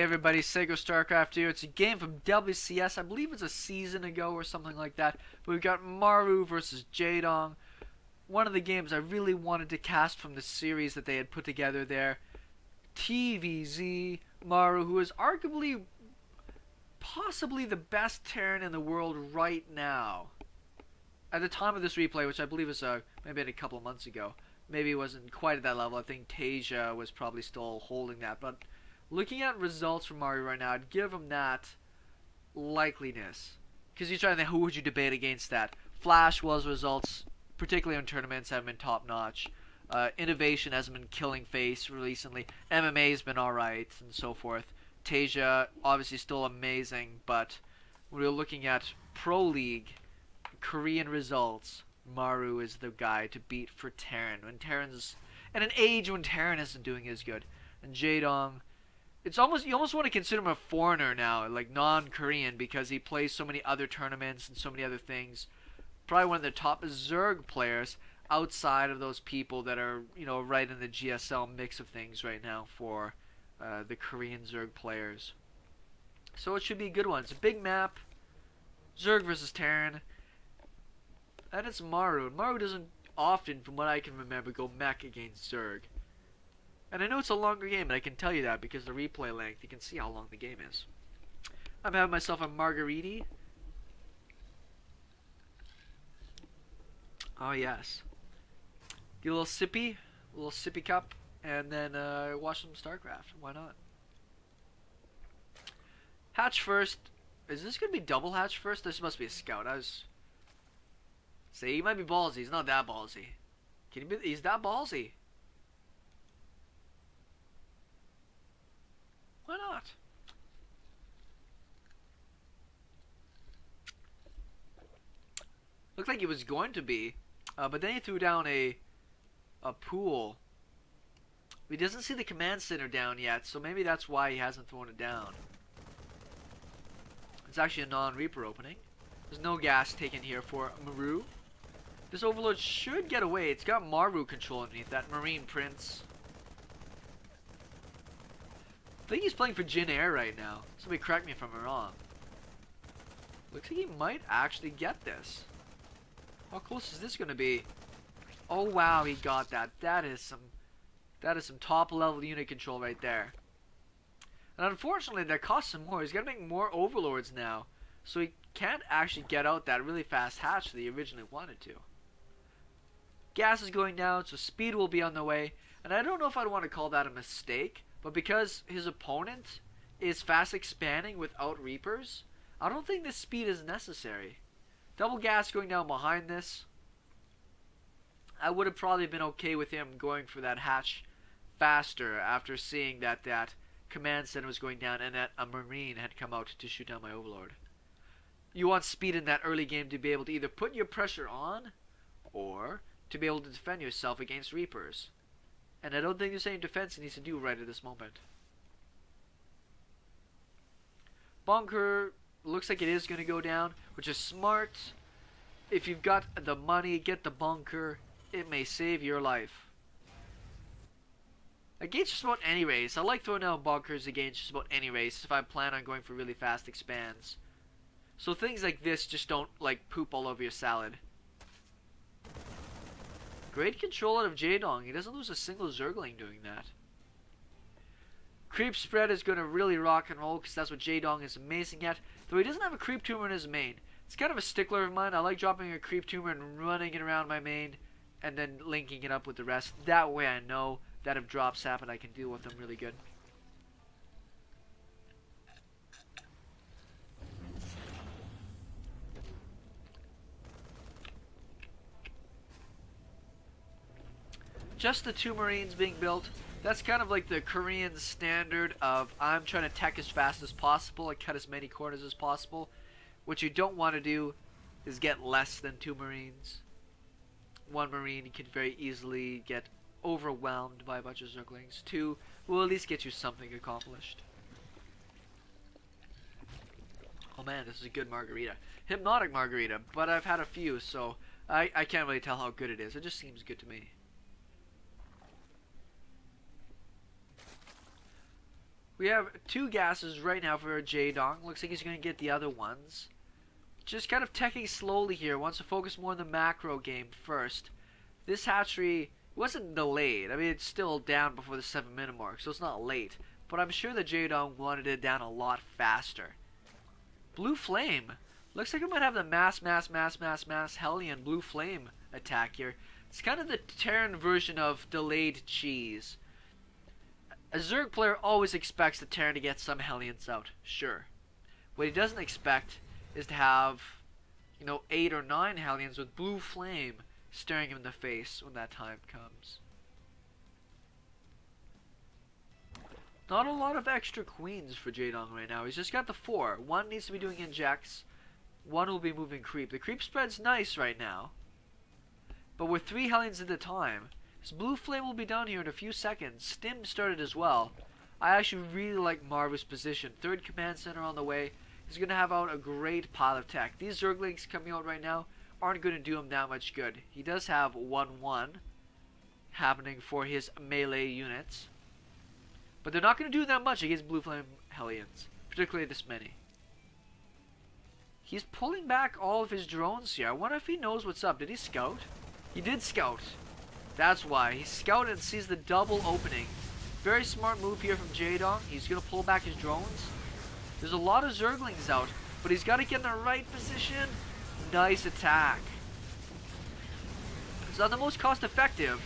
everybody, SeKo Starcraft here. It's a game from WCS. I believe it's a season ago or something like that. But we've got Maru versus Jaedong. One of the games I really wanted to cast from the series that they had put together there. TVZ Maru, who is arguably possibly the best Terran in the world right now. At the time of this replay, which I believe was maybe a couple of months ago. Maybe it wasn't quite at that level. I think Tasia was probably still holding that. But looking at results from Maru right now, I'd give him that likeliness. Because you're trying to think, who would you debate against that? Flash was results, particularly in tournaments, haven't been top notch. Innovation hasn't been killing face recently. MMA's been alright, and so forth. Tasia, obviously still amazing, but when we're looking at Pro League, Korean results, Maru is the guy to beat for Terran. When Terran's at an age when Terran isn't doing as good. And Jeadong, it's almost, you almost want to consider him a foreigner now, like non-Korean, because he plays so many other tournaments and so many other things. Probably one of the top Zerg players outside of those people that are, you know, right in the GSL mix of things right now for the Korean Zerg players. So it should be a good one. It's a big map. Zerg versus Terran. And it's Maru. Maru doesn't often, from what I can remember, go mech against Zerg. And I know it's a longer game, but I can tell you that because the replay length, you can see how long the game is. I'm having myself a margarita. Oh yes. Get a little sippy cup, and then watch some Starcraft. Why not? Hatch first. Is this gonna be double hatch first? This must be a scout. See, he might be ballsy. He's not that ballsy. Can he be? He's that ballsy. Why not? Looked like he was going to be, but then he threw down a pool. He doesn't see the command center down yet, so maybe that's why he hasn't thrown it down. It's actually a non-Reaper opening. There's no gas taken here for Maru. This Overlord should get away. It's got Maru control underneath that Marine Prince. I think he's playing for Jin Air right now. Somebody correct me if I'm wrong. Looks like he might actually get this. How close is this going to be? Oh wow, he got that. That is some top level unit control right there. And unfortunately, that costs him more. He's got to make more Overlords now, so he can't actually get out that really fast hatch that he originally wanted to. Gas is going down, so speed will be on the way. And I don't know if I'd want to call that a mistake, but because his opponent is fast expanding without Reapers, I don't think this speed is necessary. Double gas going down behind this. I would have probably been okay with him going for that hatch faster after seeing that that command center was going down and that a Marine had come out to shoot down my Overlord. You want speed in that early game to be able to either put your pressure on or to be able to defend yourself against Reapers. And I don't think there's any defense he needs to do right at this moment. Bunker looks like it is going to go down, which is smart. If you've got the money, get the bunker. It may save your life. Against just about any race. I like throwing out bunkers against just about any race if I plan on going for really fast expands. So things like this just don't like poop all over your salad. Great control out of Jeadong. He doesn't lose a single Zergling doing that. Creep spread is going to really rock and roll because that's what Jeadong is amazing at. Though he doesn't have a creep tumor in his main. It's kind of a stickler of mine. I like dropping a creep tumor and running it around my main and then linking it up with the rest. That way I know that if drops happen I can deal with them really good. Just the two Marines being built. That's kind of like the Korean standard of I'm trying to tech as fast as possible and cut as many corners as possible. What you don't want to do is get less than two Marines. One Marine can very easily get overwhelmed by a bunch of Zerglings. Two will at least get you something accomplished. Oh man, this is a good margarita. Hypnotic margarita, but I've had a few, so I can't really tell how good it is. It just seems good to me. We have 2 gases right now for Jaedong. Looks like he's going to get the other ones. Just kind of teching slowly here. Wants to focus more on the macro game first. This hatchery wasn't delayed. I mean, it's still down before the 7-minute mark, so it's not late. But I'm sure the Jeadong wanted it down a lot faster. Blue Flame. Looks like we might have the mass Hellion Blue Flame attack here. It's kind of the Terran version of delayed cheese. A Zerg player always expects the Terran to get some Hellions out, sure. What he doesn't expect is to have, 8 or 9 Hellions with Blue Flame staring him in the face when that time comes. Not a lot of extra queens for Jeadong right now. He's just got the 4. One needs to be doing injects. One will be moving creep. The creep spread's nice right now. But with 3 Hellions at a time, his Blue Flame will be down here in a few seconds. Stim started as well. I actually really like Maru's position. 3rd command center on the way. He's going to have out a great pile of tech. These Zerglings coming out right now aren't going to do him that much good. He does have 1-1 happening for his melee units. But they're not going to do that much against Blue Flame Hellions. Particularly this many. He's pulling back all of his drones here. I wonder if he knows what's up. Did he scout? He did scout. That's why. He scouted and sees the double opening. Very smart move here from Jeadong. He's going to pull back his drones. There's a lot of Zerglings out, but he's got to get in the right position. Nice attack. It's not the most cost effective.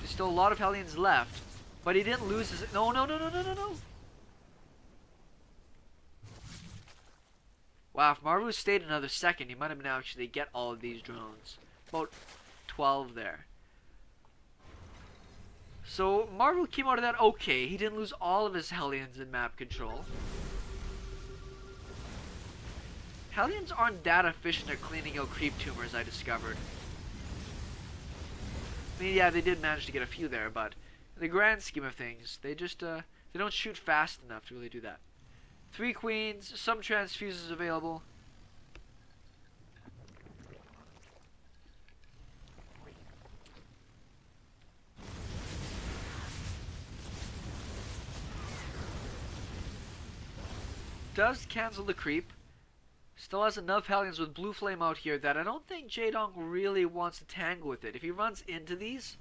There's still a lot of Hellions left, but he didn't lose his... No. Wow, if Maru stayed another second, he might have been able to actually get all of these drones. About 12 there. So Maru came out of that okay. He didn't lose all of his Hellions in map control. Hellions aren't that efficient at cleaning out creep tumors, I discovered. I mean, yeah, they did manage to get a few there, but in the grand scheme of things, they just they don't shoot fast enough to really do that. 3 queens, some transfuses available. Does cancel the creep. Still has enough Hellions with Blue Flame out here that I don't think Jeadong really wants to tangle with it. If he runs into these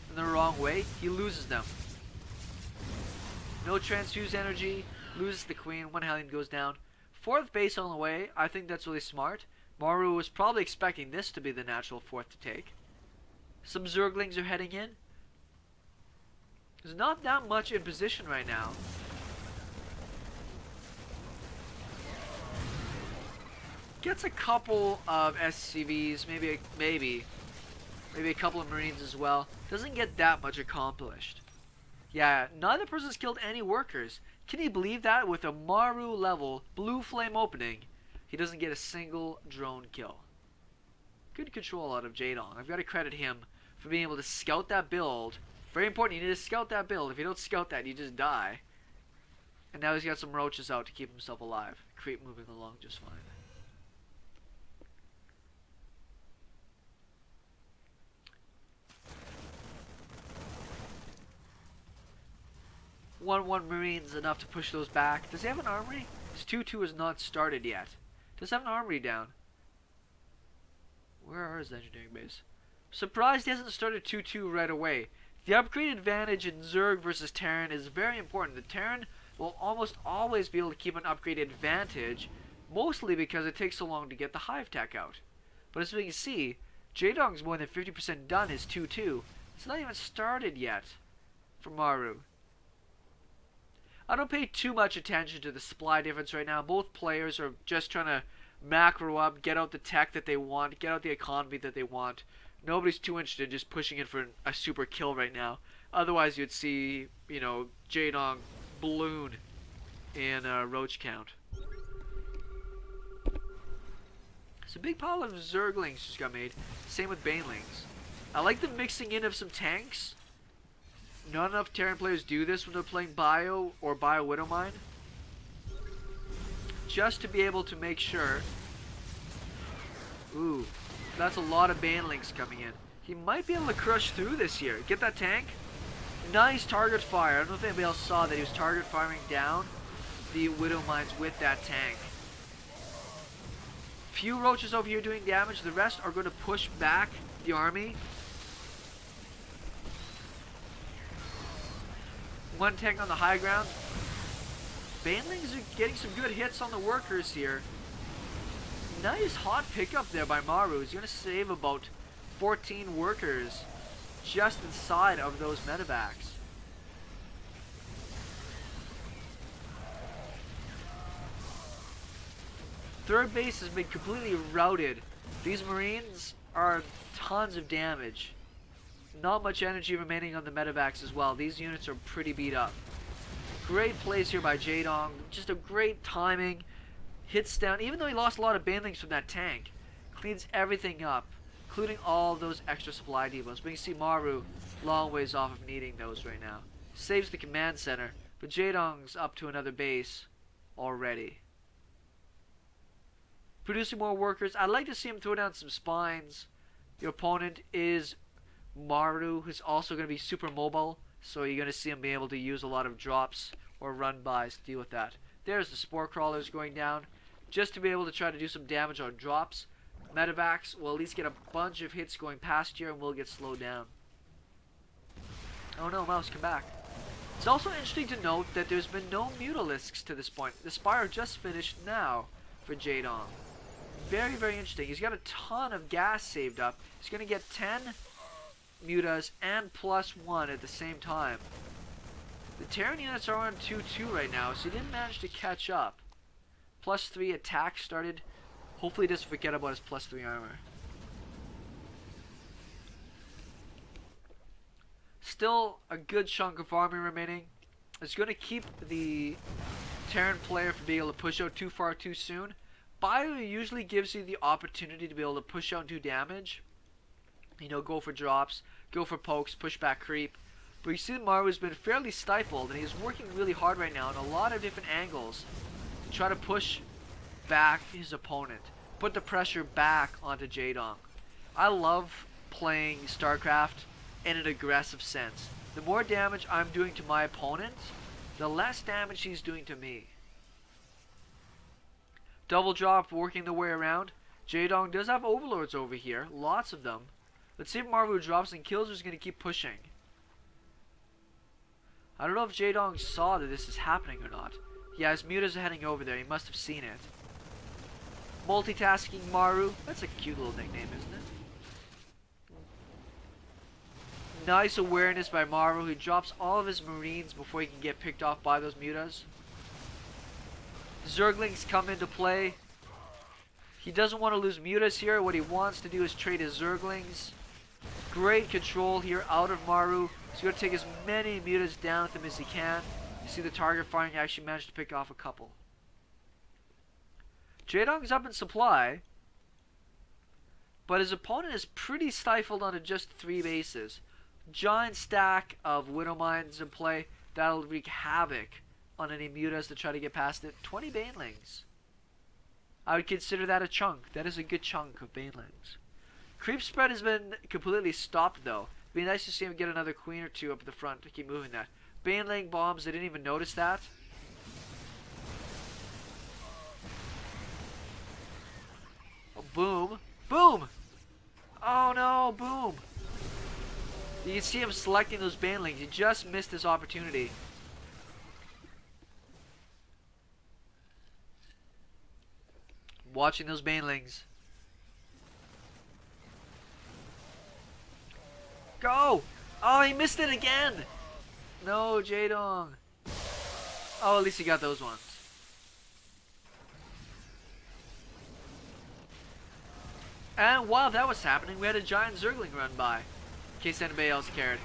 in the wrong way, he loses them. No transfuse energy, loses the queen, 1 Hellion goes down. 4th base on the way, I think that's really smart. Maru was probably expecting this to be the natural 4th to take. Some Zerglings are heading in. There's not that much in position right now. Gets a couple of SCVs, maybe a couple of Marines as well. Doesn't get that much accomplished. Yeah, neither person's killed any workers. Can you believe that? With a Maru level Blue Flame opening, he doesn't get a single drone kill. Good control out of Jeadong. I've got to credit him for being able to scout that build. Very important, you need to scout that build. If you don't scout that, you just die. And now he's got some roaches out to keep himself alive. Creep moving along just fine. 1-1 Marines enough to push those back. Does he have an armory? His 2-2 is not started yet. Does he have an armory down? Where are his engineering base? Surprised he hasn't started 2-2 right away. The upgrade advantage in Zerg versus Terran is very important. The Terran will almost always be able to keep an upgrade advantage, mostly because it takes so long to get the hive tech out. But as we can see, Jeadong's more than 50% done his 2-2. It's not even started yet for Maru. I don't pay too much attention to the supply difference right now. Both players are just trying to macro up, get out the tech that they want, get out the economy that they want. Nobody's too interested in just pushing in for a super kill right now. Otherwise, you'd see, Jeadong balloon in roach count. So a big pile of Zerglings just got made. Same with Banelings. I like the mixing in of some tanks. Not enough Terran players do this when they're playing Bio or Bio Widowmine. Just to be able to make sure. Ooh, that's a lot of Banelings coming in. He might be able to crush through this here. Get that tank. Nice target fire. I don't know if anybody else saw that he was target firing down the Widow Mines with that tank. Few roaches over here doing damage. The rest are going to push back the army. One tank on the high ground. Banelings are getting some good hits on the workers here. Nice hot pickup there by Maru. He's going to save about 14 workers just inside of those medevacs. Third base has been completely routed. These Marines are tons of damage. Not much energy remaining on the medevacs as well. These units are pretty beat up. Great plays here by Jeadong. Just a great timing. Hits down, even though he lost a lot of banelings from that tank. Cleans everything up, including all those extra supply depots. But you can see Maru long ways off of needing those right now. Saves the command center, but Jaedong's up to another base already. Producing more workers. I'd like to see him throw down some spines. Your opponent is Maru, who's also going to be super mobile, so you're going to see him be able to use a lot of drops or run-bys to deal with that. There's the spore crawlers going down, just to be able to try to do some damage on drops. Medevacs will at least get a bunch of hits going past here and will get slowed down. Oh no, mouse, come back. It's also interesting to note that there's been no mutalisks to this point. The Spire just finished now for Jeadong. Very, very interesting. He's got a ton of gas saved up. He's going to get 10 mutas and +1 at the same time. The Terran units are on 2-2 right now, so he didn't manage to catch up. +3 attack started. Hopefully he doesn't forget about his +3 armor. Still a good chunk of army remaining. It's going to keep the Terran player from being able to push out too far too soon. Bio usually gives you the opportunity to be able to push out and do damage. You know, go for drops, go for pokes, push back creep. But you see Maru has been fairly stifled, and he's working really hard right now in a lot of different angles to try to push back his opponent. Put the pressure back onto Jeadong. I love playing Starcraft in an aggressive sense. The more damage I'm doing to my opponent, the less damage he's doing to me. Double drop working the way around. Jeadong does have overlords over here, lots of them. Let's see if Maru drops and kills, or is going to keep pushing. I don't know if Jeadong saw that this is happening or not. Yeah, his mutas are heading over there. He must have seen it. Multitasking Maru. That's a cute little nickname, isn't it? Nice awareness by Maru, who drops all of his Marines before he can get picked off by those mutas. Zerglings come into play. He doesn't want to lose mutas here. What he wants to do is trade his Zerglings. Great control here out of Maru. He's going to take as many mutas down with him as he can. You see the target firing actually managed to pick off a couple. Jaedong's up in supply, but his opponent is pretty stifled onto just 3 bases. Giant stack of Widow Mines in play. That'll wreak havoc on any mutas to try to get past it. 20 banelings. I would consider that a chunk. That is a good chunk of banelings. Creep spread has been completely stopped though. It'd be nice to see him get another queen or 2 up at the front to keep moving that. Baneling bombs, I didn't even notice that. Oh, boom. Boom! Oh no, boom! You can see him selecting those banelings. He just missed his opportunity. Watching those banelings. Go! Oh, he missed it again! No, Jeadong. Oh, at least he got those ones. And while that was happening, we had a giant Zergling run by. In case anybody else cared.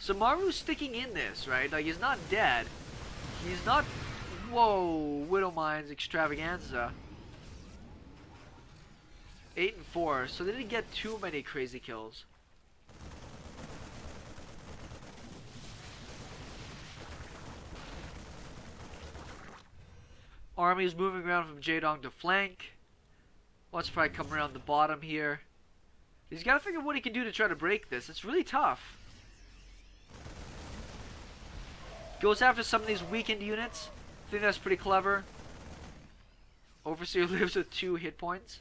So Maru's sticking in this, right? Like, he's not dead. He's not... Whoa, Widow Mines extravaganza. 8 and 4, so they didn't get too many crazy kills. Army is moving around from Jeadong to flank. Let's probably come around the bottom here. He's got to figure out what he can do to try to break this. It's really tough. Goes after some of these weakened units. I think that's pretty clever. Overseer lives with 2 hit points.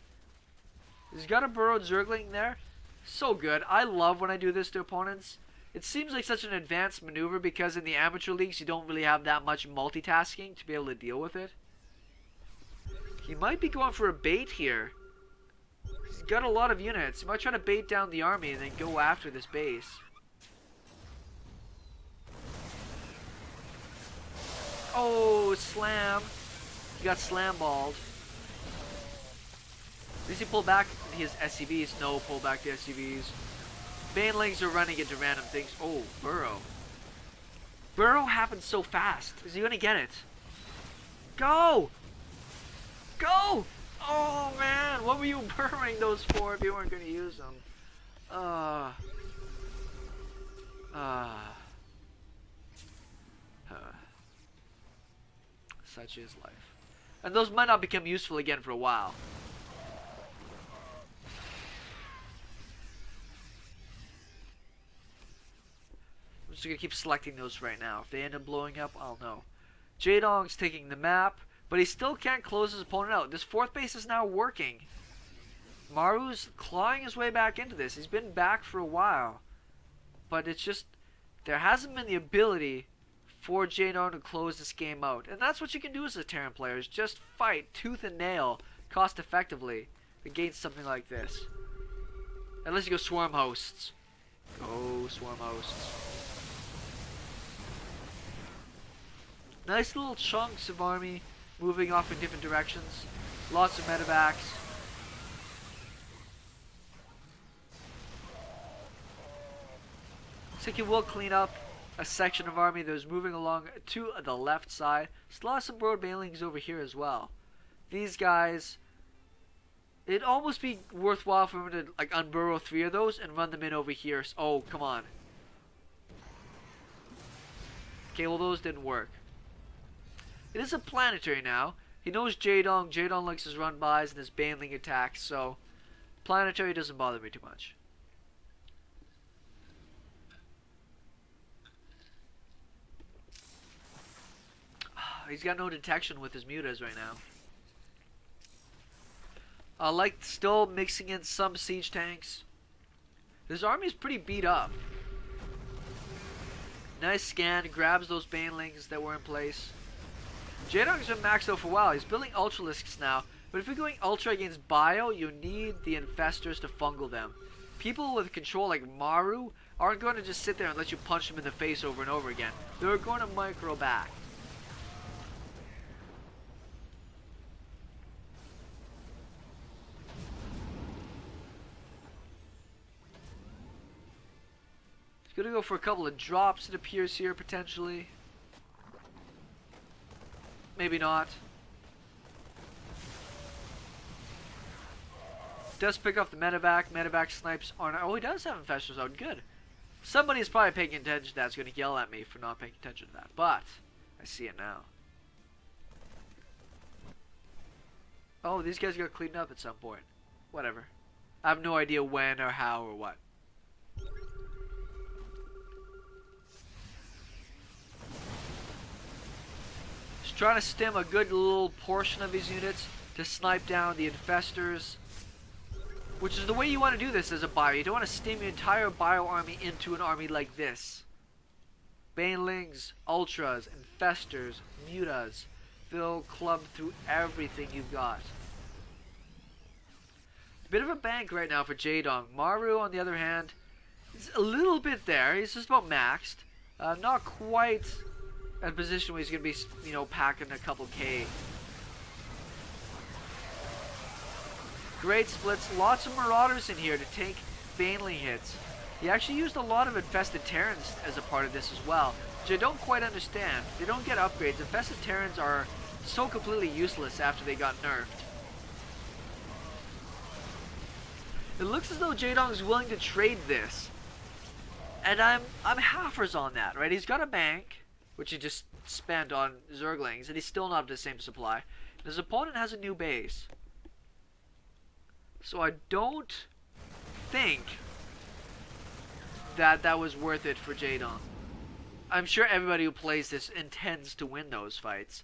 He's got a burrowed Zergling there. So good. I love when I do this to opponents. It seems like such an advanced maneuver because in the amateur leagues you don't really have that much multitasking to be able to deal with it. He might be going for a bait here. He's got a lot of units. He might try to bait down the army and then go after this base. Oh, slam. He got slam-balled. At least he pulled back his SCVs. No, pull back the SCVs. Banelings are running into random things. Oh, burrow. Burrow happens so fast. Is he going to get it? Go! Go! Oh, man. What were you burrowing those for if you weren't going to use them? Such is life. And those might not become useful again for a while. I'm just going to keep selecting those right now. If they end up blowing up, I'll know. Jeadong's taking the map, but he still can't close his opponent out. This 4th base is now working. Maru's clawing his way back into this. He's been back for a while. But it's just, there hasn't been the ability for Jeadong to close this game out. And that's what you can do as a Terran player, is just fight tooth and nail, cost effectively, against something like this. Unless you go swarm hosts. Go swarm hosts. Nice little chunks of army moving off in different directions. Lots of medevacs. Looks like he will clean up a section of army that was moving along to the left side. Still have some broad banelings over here as well. These guys, it'd almost be worthwhile for him to like unburrow 3 of those and run them in over here. Oh, come on. Okay, well those didn't work. It is a planetary now. He knows Jeadong. Jeadong likes his run-bys and his baneling attacks, so planetary doesn't bother me too much. He's got no detection with his mutas right now. Like still mixing in some siege tanks. His army's pretty beat up. Nice scan, grabs those banelings that were in place. Jaedong's been maxed out for a while. He's building ultralisks now. But if you're going ultra against bio, you need the infestors to fungal them. People with control like Maru aren't going to just sit there and let you punch them in the face over and over again. They're going to micro back. He's going to go for a couple of drops, it appears here, potentially. Maybe not. Does pick off the medevac. Medevac snipes on. Oh, he does have infestors out. Good. Somebody's probably paying attention to that. Is going to yell at me for not paying attention to that. But I see it now. Oh, these guys got cleaned up at some point. Whatever. I have no idea when or how or what. Trying to stem a good little portion of his units to snipe down the infestors, which is the way you want to do this as a bio. You don't want to stem your entire bio army into an army like this. Banelings, ultras, infestors, mutas, they'll club through everything you've got. Bit of a bank right now for Jeadong. Maru, on the other hand, is a little bit there. He's just about maxed. Not quite at a position where he's going to be, you know, packing a couple K. Great splits. Lots of Marauders in here to take Baneling hits. He actually used a lot of infested Terrans as a part of this as well, which I don't quite understand. They don't get upgrades. Infested Terrans are so completely useless after they got nerfed. It looks as though Jaedong is willing to trade this. And I'm halfers on that, right? He's got a bank, which he just spent on Zerglings, and he's still not at the same supply. And his opponent has a new base. So I don't think that that was worth it for Jaedong. I'm sure everybody who plays this intends to win those fights.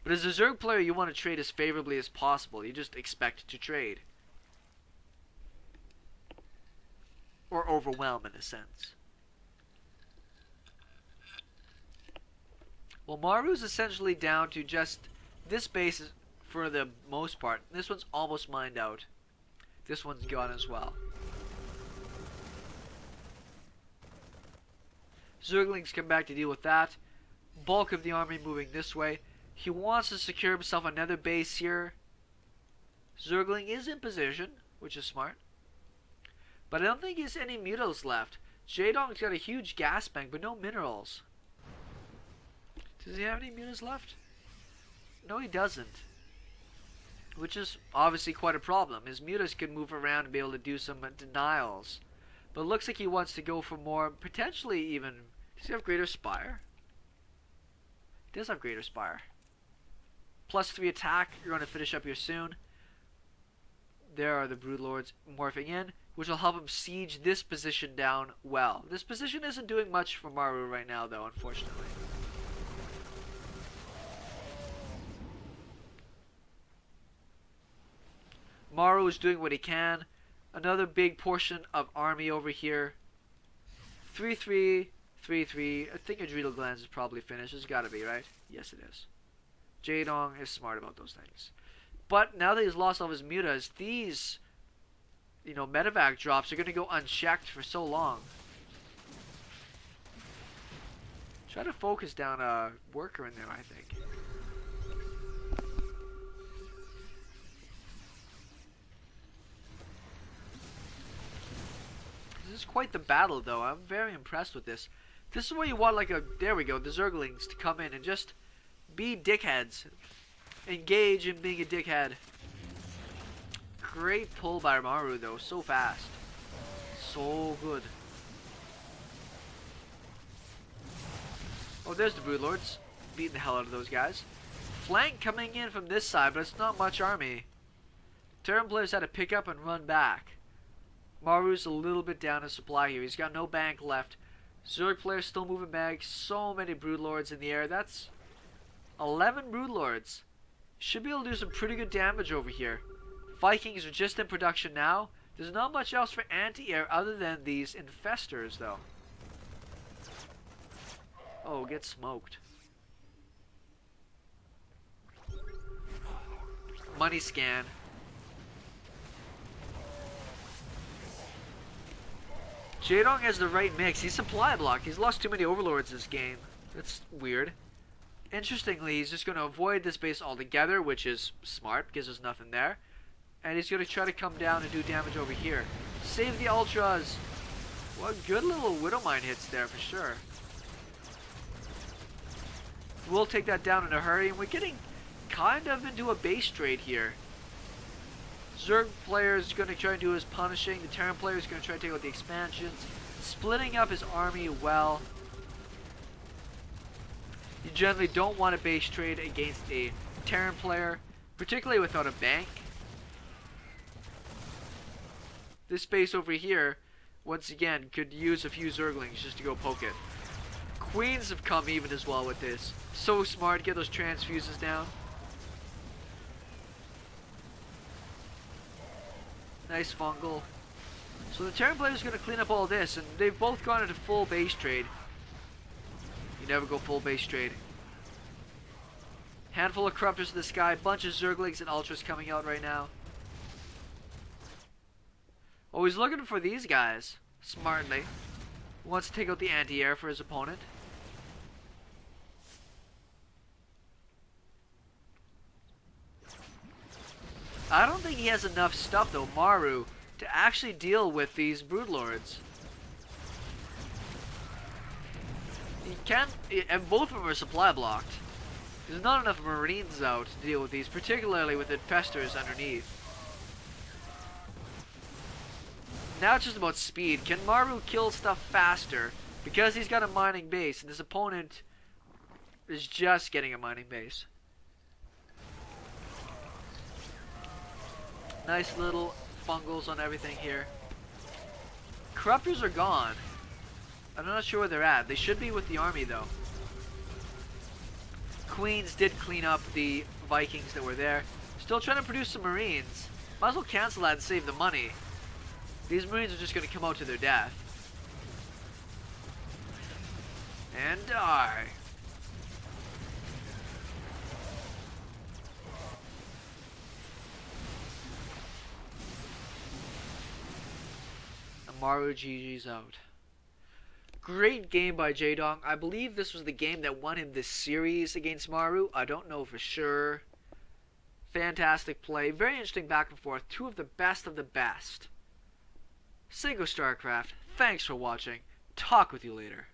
But as a Zerg player, you want to trade as favorably as possible. You just expect to trade. Or overwhelm, in a sense. Well, Maru's essentially down to just this base for the most part. This one's almost mined out. This one's gone as well. Zerglings come back to deal with that. Bulk of the army moving this way. He wants to secure himself another base here. Zergling is in position, which is smart. But I don't think he has any mutas left. Jaedong's got a huge gas bank, but no minerals. Does he have any mutas left? No, he doesn't. Which is obviously quite a problem. His mutas can move around and be able to do some denials. But it looks like he wants to go for more, potentially even... Does he have Greater Spire? He does have Greater Spire. +3 attack. You're going to finish up here soon. There are the Broodlords morphing in, which will help him siege this position down well. This position isn't doing much for Maru right now, though, unfortunately. Maru is doing what he can. Another big portion of army over here. 3-3, 3-3. I think Adrenal Glands is probably finished. It's got to be, right? Yes, it is. Jeadong is smart about those things. But now that he's lost all of his mutas, these, medevac drops are going to go unchecked for so long. Try to focus down a worker in there, I think. This is quite the battle, though. I'm very impressed with this. This is where you want, there we go, the Zerglings to come in and just be dickheads. Engage in being a dickhead. Great pull by Maru, though. So fast. So good. Oh, there's the Broodlords. Beating the hell out of those guys. Flank coming in from this side, but it's not much army. Terran players had to pick up and run back. Maru's a little bit down in supply here. He's got no bank left. Zerg players still moving back. So many Broodlords in the air. That's 11 Broodlords. Should be able to do some pretty good damage over here. Vikings are just in production now. There's not much else for anti-air other than these infestors, though. Oh, get smoked. Money scan. Jeadong has the right mix. He's supply block. He's lost too many overlords this game. That's weird. Interestingly, he's just going to avoid this base altogether, which is smart because there's nothing there. And he's going to try to come down and do damage over here. Save the ultras. What good little Widowmine hits there for sure. We'll take that down in a hurry, and we're getting kind of into a base trade here. Zerg player is going to try and do his punishing. The Terran player is going to try to take out the expansions. Splitting up his army well. You generally don't want a base trade against a Terran player, particularly without a bank. This base over here, once again, could use a few Zerglings just to go poke it. Queens have come even as well with this. So smart, get those transfuses down. Nice fungal. So the Terran player is going to clean up all this, and they've both gone into full base trade. You never go full base trade. Handful of Corruptors in the sky, bunch of Zerglings and Ultras coming out right now. Oh, he's looking for these guys, smartly. He wants to take out the anti-air for his opponent. I don't think he has enough stuff, though, Maru, to actually deal with these Broodlords. He can't, and both of them are supply blocked. There's not enough Marines out to deal with these, particularly with infestors underneath. Now it's just about speed. Can Maru kill stuff faster? Because he's got a mining base, and his opponent is just getting a mining base. Nice little fungals on everything here. Corruptors are gone. I'm not sure where they're at. They should be with the army, though. Queens did clean up the Vikings that were there. Still trying to produce some Marines. Might as well cancel that and save the money. These Marines are just going to come out to their death. And die. And Maru GG's out. Great game by Jeadong. I believe this was the game that won him this series against Maru. I don't know for sure. Fantastic play. Very interesting back and forth. Two of the best of the best. SeKo Starcraft. Thanks for watching. Talk with you later.